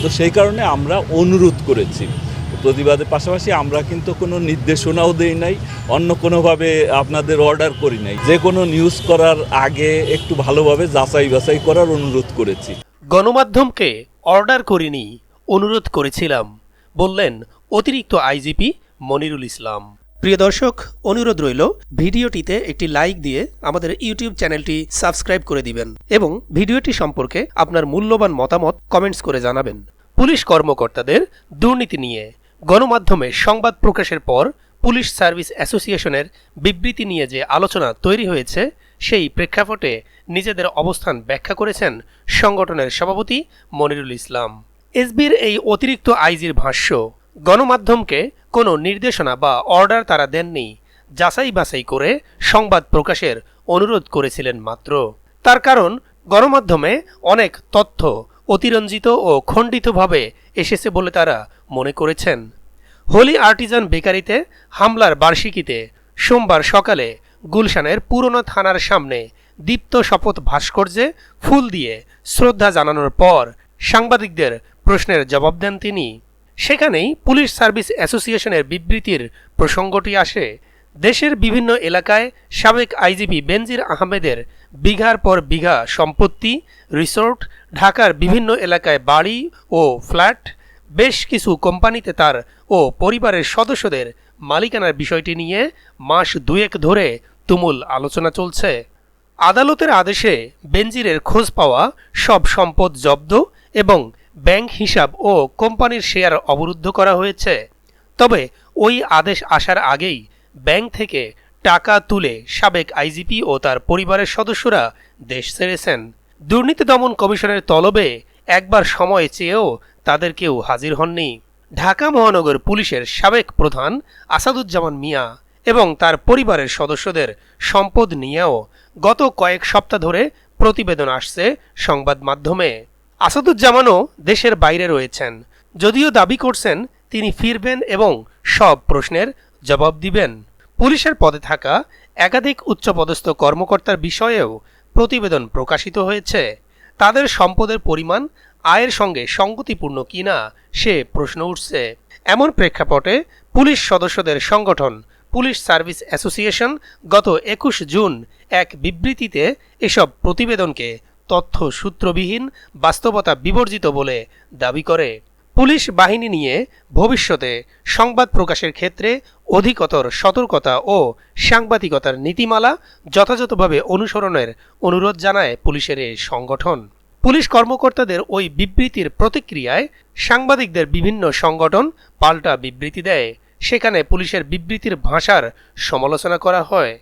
তো সেই কারণে আমরা অনুরোধ করেছি। প্রতিবাদের পাশাপাশি আমরা কিন্তু কোনো নির্দেশনাও দেই নাই, অন্য কোনোভাবে আপনাদের অর্ডার করি নাই। যে কোনো নিউজ করার আগে একটু ভালোভাবে যাচাই বাছাই করার অনুরোধ করেছি। গণমাধ্যমকে অর্ডার করিনি, অনুরোধ করেছিলাম, বললেন অতিরিক্ত আইজিপি মনিরুল ইসলাম। প্রিয় দর্শক, অনুরোধ রইল ভিডিওটিতে একটি লাইক দিয়ে আমাদের ইউটিউব চ্যানেলটি সাবস্ক্রাইব করে দিবেন এবং ভিডিওটি সম্পর্কে আপনার মূল্যবান মতামত কমেন্টস করে জানাবেন। পুলিশ কর্মকর্তাদের দুর্নীতি নিয়ে গণমাধ্যমে সংবাদ প্রকাশের পর পুলিশ সার্ভিস অ্যাসোসিয়েশনের বিবৃতি নিয়ে যে আলোচনা তৈরি হয়েছে, সেই প্রেক্ষাপটে নিজেদের অবস্থান ব্যাখ্যা করেছেন সংগঠনের সভাপতি মনিরুল ইসলাম। এসবির এই অতিরিক্ত আইজির ভাষ্য, গণমাধ্যমকে কোনো নির্দেশনা বা অর্ডার তারা দেননি, যাচাই বাছাই করে সংবাদ প্রকাশের অনুরোধ করেছিলেন মাত্র। তার কারণ, গণমাধ্যমে অনেক তথ্য অতিরঞ্জিত ও খণ্ডিতভাবে এসেছে বলে তারা মনে করেছেন। হোলি আর্টিজান বেকারিতে হামলার বার্ষিকীতে সোমবার সকালে গুলশানের পুরনো থানার সামনে দীপ্ত শপথ ভাস্কর্যে ফুল দিয়ে শ্রদ্ধা জানানোর পর সাংবাদিকদের প্রশ্নের জবাব দেন তিনি। সেখানেই পুলিশ সার্ভিস অ্যাসোসিয়েশনের বিবৃতির প্রসঙ্গটি আসে। দেশের বিভিন্ন এলাকায় সাবেক আইজিপি বেনজির আহমেদের বিঘার পর বিঘা সম্পত্তি, রিসোর্ট, ঢাকার বিভিন্ন এলাকায় বাড়ি ও ফ্ল্যাট, বেশ কিছু কোম্পানিতে তার ও পরিবারের সদস্যদের মালিকানার বিষয়টি নিয়ে মাস দুয়েক ধরে তুমুল আলোচনা চলছে। আদালতের আদেশে বেনজিরের খোঁজ পাওয়া সব সম্পদ জব্দ এবং ব্যাংক হিসাব ও কোম্পানির শেয়ার অবরুদ্ধ করা হয়েছে। তবে ওই আদেশ আসার আগেই ব্যাংক থেকে টাকা তুলে সাবেক আইজিপি ও তার পরিবারের সদস্যরা দেশ ছেড়েছেন। দুর্নীতি দমন কমিশনের তলবে একবার সময় চেয়েও তাদের কেউ হাজির হননি। ঢাকা মহানগর পুলিশের সাবেক প্রধান আসাদুজ্জামান মিয়া এবং তার পরিবারের সদস্যদের সম্পদ নিয়েও গত কয়েক সপ্তাহ ধরে প্রতিবেদন আসছে সংবাদ মাধ্যমে। আসাদুজ্জামানও দেশের বাইরে রয়েছেন, যদিও দাবি করছেন তিনি ফিরবেন এবং সব প্রশ্নের জবাব দিবেন। পুলিশের পদে থাকা একাধিক উচ্চপদস্থ কর্মকর্তার বিষয়েও প্রতিবেদন প্রকাশিত হয়েছে। তাদের সম্পদের পরিমাণ আয়ের সঙ্গে সঙ্গতিপূর্ণ কিনা সে প্রশ্ন উঠছে। এমন প্রেক্ষাপটে পুলিশ সদস্যদের সংগঠন পুলিশ সার্ভিস অ্যাসোসিয়েশন গত 21 জুন এক বিবৃতিতে এসব প্রতিবেদনকে তথ্য সূত্রবিহীন, বাস্তবতা বিবর্জিত বলে দাবি করে। পুলিশ বাহিনী নিয়ে ভবিষ্যতে সংবাদ প্রকাশের ক্ষেত্রে অধিকতর সতর্কতা ও সাংবাদিকতার নীতিমালা যথাযথভাবে অনুসরণের অনুরোধ জানায় পুলিশের এই সংগঠন। পুলিশ কর্মকর্তাদের ওই বিবৃতির প্রতিক্রিয়ায় সাংবাদিকদের বিভিন্ন সংগঠন পাল্টা বিবৃতি দেয়। সেখানে পুলিশের বিবৃতির ভাষার সমালোচনা করা হয়।